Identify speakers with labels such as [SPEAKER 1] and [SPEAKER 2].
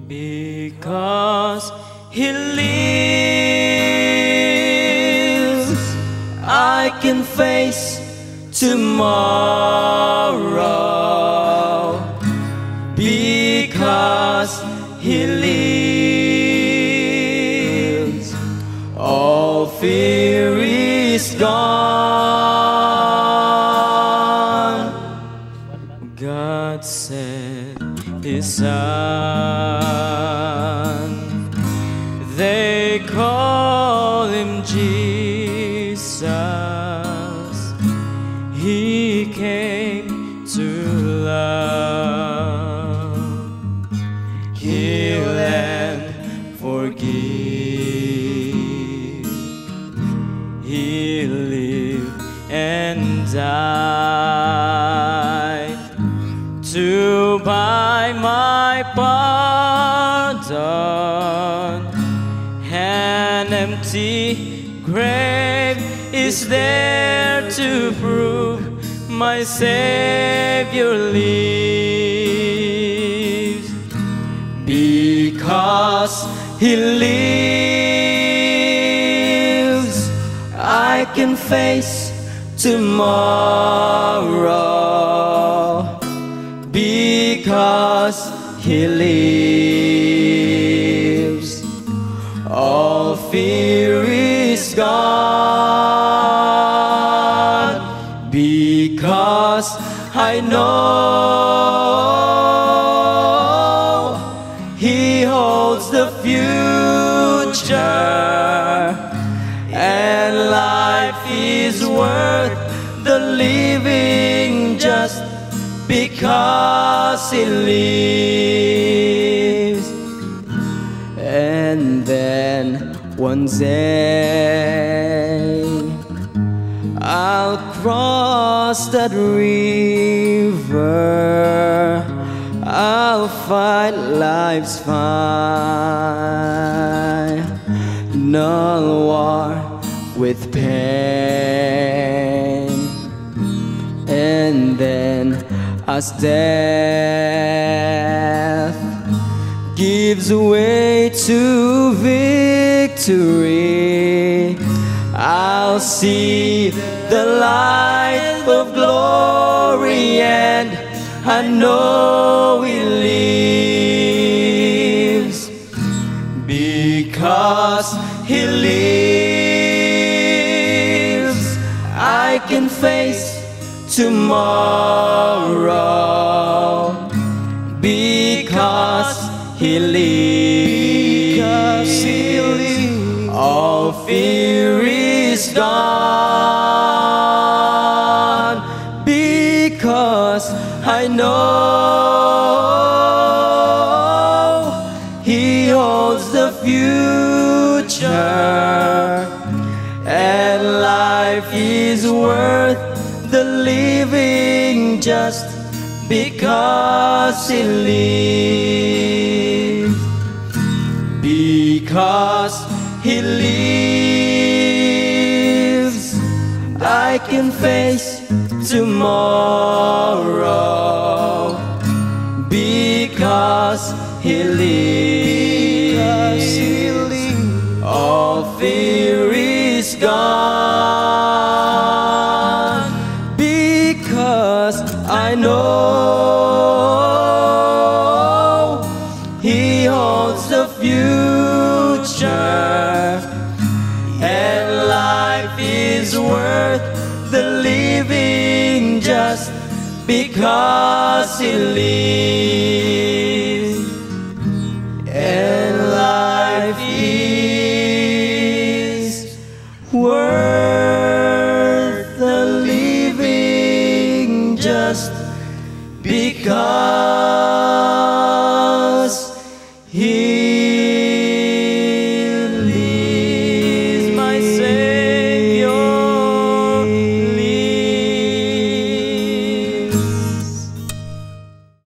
[SPEAKER 1] Because He lives, I can face tomorrow. Because He lives, all fear is gone. God sent His Son, they call Him Jesus. He came to love, heal and forgive. He lived and died to buy my pardon. An empty grave is there to prove my Savior lives. Because He lives, I can face tomorrow. Because He lives, all fear is gone. Because I know He holds the future, and life is worth the living just because He lives. And then one day I'll cross that river, I'll fight life's final war with pain. And then as death gives way to victory, I'll see the light of glory, and I know He lives. Because He lives, I can face tomorrow. Because He lives, all fear is gone. Because I know He holds the future, and life is worth the living just because He lives. Because He lives, I can face tomorrow. Because He lives, all fear is gone. Because I know He holds the future, and life is worth the living just because He lives.